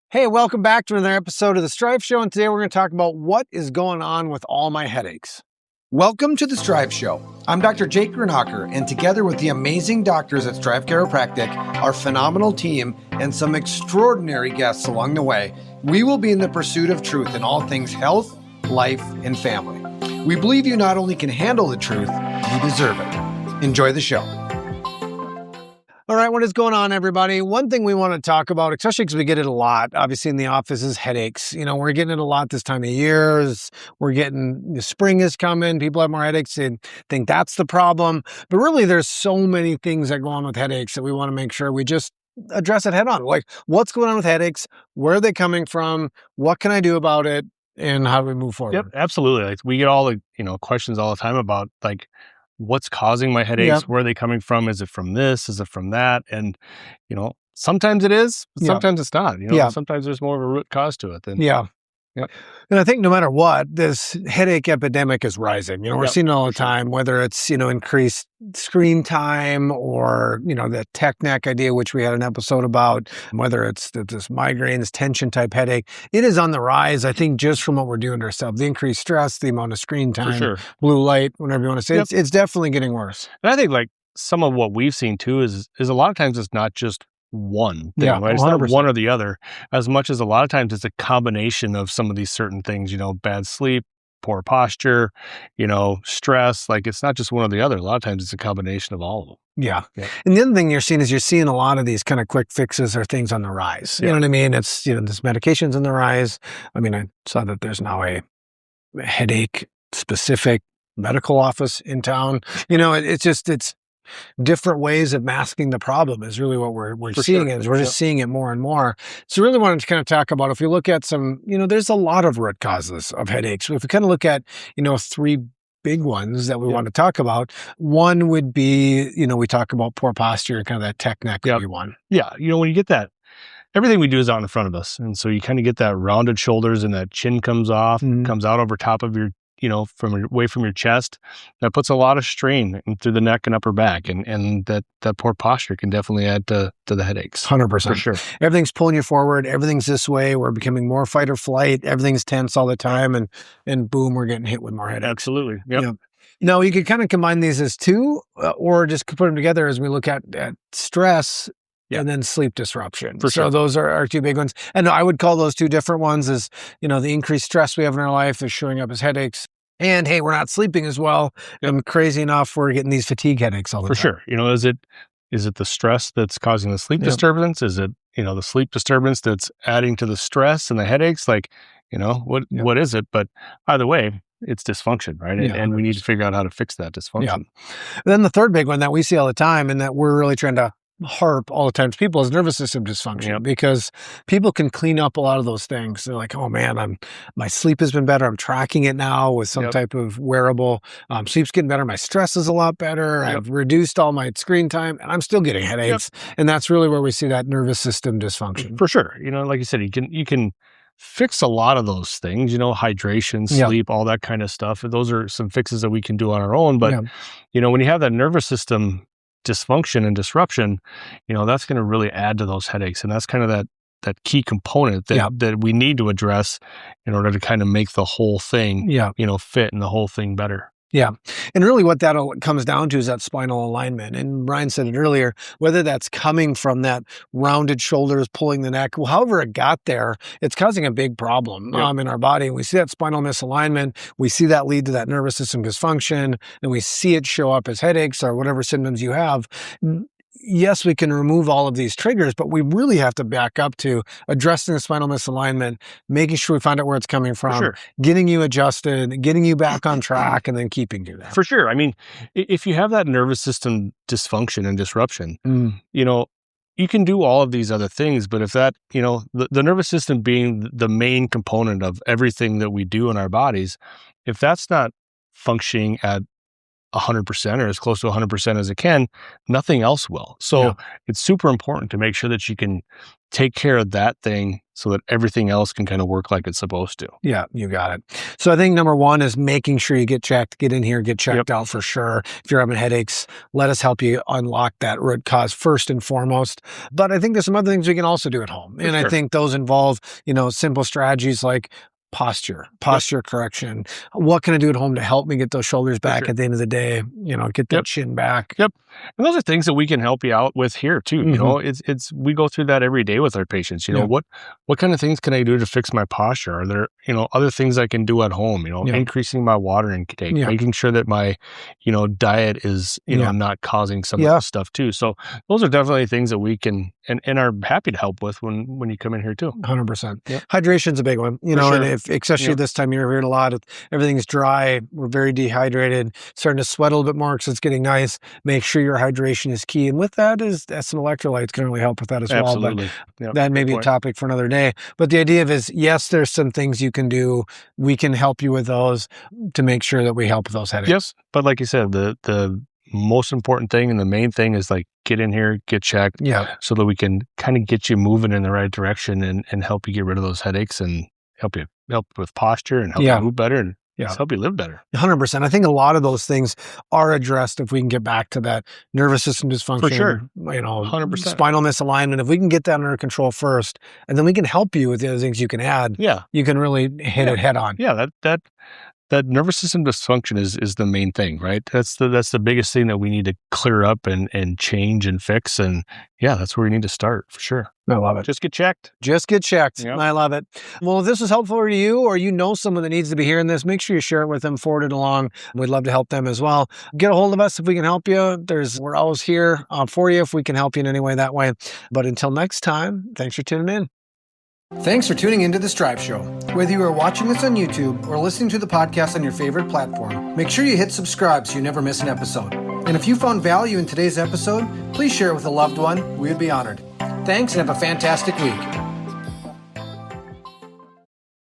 Hey, welcome back to another episode of The Strife Show, and today we're going to talk about what is going on with all my headaches. Welcome to The Strife Show. I'm Dr. Jake Grinaker, and together with the amazing doctors at Strife Chiropractic, our phenomenal team, and some extraordinary guests along the way, we will be in the pursuit of truth in all things health, life, and family. We believe you not only can handle the truth, you deserve it. Enjoy the show. All right, what is going on, everybody? One thing we want to talk about, especially because we get it a lot, obviously in the office, is headaches. You know, we're getting it a lot this time of year. We're getting, the spring is coming. People have more headaches and think that's the problem. But really, there's so many things that go on with headaches that we want to make sure we just address it head on. Like, what's going on with headaches? Where are they coming from? What can I do about it? And how do we move forward? Yep, absolutely. Like, we get all the, questions all the time about what's causing my headaches? Yep. Where are they coming from? Is it from this? Is it from that? And, sometimes it is, but sometimes it's not. Sometimes there's more of a root cause to it than. Yeah. Yep. And I think no matter what, this headache epidemic is rising. We're seeing it all the time, whether it's, increased screen time or, the tech neck idea, which we had an episode about, whether it's this migraines, tension type headache. It is on the rise, I think, just from what we're doing to ourselves. The increased stress, the amount of screen time, blue light, whatever you want to say, it's definitely getting worse. And I think some of what we've seen too is a lot of times it's not just one thing, right? It's not one or the other, as much as a lot of times it's a combination of some of these certain things, bad sleep, poor posture, stress. It's not just one or the other. A lot of times it's a combination of all of them. Yeah. And the other thing you're seeing a lot of these kind of quick fixes or things on the rise. You know what I mean? It's, this medication's on the rise. I mean, I saw that there's now a headache specific medical office in town. It's different ways of masking the problem is really what we're seeing. Is we're just seeing it more and more. So really wanted to kind of talk about, if you look at some, there's a lot of root causes of headaches. If we kind of look at, three big ones that we want to talk about, one would be, we talk about poor posture and kind of that tech neck would be one. Yeah. When you get that, everything we do is out in front of us. And so you kind of get that rounded shoulders and that chin comes off, comes out over top of your, away from your chest. That puts a lot of strain through the neck and upper back. And that poor posture can definitely add to the headaches. 100%. For sure. Everything's pulling you forward. Everything's this way. We're becoming more fight or flight. Everything's tense all the time. And boom, we're getting hit with more headaches. Absolutely. Yep. Now, you could kind of combine these as two, or just put them together as we look at stress and then sleep disruption. So those are our two big ones. And I would call those two different ones as, the increased stress we have in our life is showing up as headaches. And hey, we're not sleeping as well. And crazy enough, we're getting these fatigue headaches all the time. For sure. Is it the stress that's causing the sleep disturbance? Is it, the sleep disturbance that's adding to the stress and the headaches? What is it? But either way, it's dysfunction, right? And we need to figure out how to fix that dysfunction. Yeah. Then the third big one that we see all the time and that we're really trying to harp all the time to people is nervous system dysfunction, because people can clean up a lot of those things. They're like, oh man, my sleep has been better. I'm tracking it now with some type of wearable. Sleep's getting better. My stress is a lot better. I've reduced all my screen time and I'm still getting headaches. And that's really where we see that nervous system dysfunction. For sure. Like you said, you can fix a lot of those things, hydration, sleep, all that kind of stuff. Those are some fixes that we can do on our own. But, when you have that nervous system dysfunction and disruption, that's going to really add to those headaches. And that's kind of that key component that we need to address in order to kind of make the whole thing, fit and the whole thing better. Yeah. And really what that comes down to is that spinal alignment. And Brian said it earlier, whether that's coming from that rounded shoulders, pulling the neck, however it got there, it's causing a big problem in our body. And we see that spinal misalignment. We see that lead to that nervous system dysfunction. And we see it show up as headaches or whatever symptoms you have. Yes, we can remove all of these triggers, but we really have to back up to addressing the spinal misalignment, making sure we find out where it's coming from, getting you adjusted, getting you back on track, and then keeping you there. For sure. I mean, if you have that nervous system dysfunction and disruption, you can do all of these other things, but if that, the nervous system being the main component of everything that we do in our bodies, if that's not functioning at 100% or as close to 100% as it can, nothing else will. So it's super important to make sure that you can take care of that thing so that everything else can kind of work like it's supposed to. Yeah, you got it. So I think number one is making sure you get checked, get in here, get checked out for sure. If you're having headaches, let us help you unlock that root cause first and foremost. But I think there's some other things we can also do at home. And I think those involve, simple strategies like posture correction. What can I do at home to help me get those shoulders back at the end of the day? Get that chin back. And those are things that we can help you out with here too. It's we go through that every day with our patients. What kind of things can I do to fix my posture? Are there, other things I can do at home? Increasing my water intake, making sure that my, diet is, not causing some of this stuff too. So those are definitely things that we can and are happy to help with when you come in here too. 100%. Hydration's a big one, and especially this time of year, we're hearing a lot of everything's dry. We're very dehydrated, starting to sweat a little bit more because it's getting nice. Make sure your hydration is key. And with that some electrolytes can really help with that as well. But that may be a topic for another day. But the idea is, yes, there's some things you can do. We can help you with those to make sure that we help with those headaches. Yes. But like you said, the most important thing and the main thing is like get in here, get checked so that we can kind of get you moving in the right direction and help you get rid of those headaches and help with posture and help you move better and help you live better. 100%. I think a lot of those things are addressed if we can get back to that nervous system dysfunction. For sure. 100%. Spinal misalignment. If we can get that under control first, and then we can help you with the other things you can add. You can really hit it head on. That nervous system dysfunction is the main thing, right? That's the biggest thing that we need to clear up and change and fix. And that's where we need to start for sure. I love it. Just get checked. Yep. I love it. Well, if this was helpful to you or someone that needs to be hearing this, make sure you share it with them, forward it along. We'd love to help them as well. Get a hold of us if we can help you. We're always here for you if we can help you in any way that way. But until next time, thanks for tuning in. Thanks for tuning into The Strive Show. Whether you are watching this on YouTube or listening to the podcast on your favorite platform, make sure you hit subscribe so you never miss an episode. And if you found value in today's episode, please share it with a loved one. We would be honored. Thanks and have a fantastic week.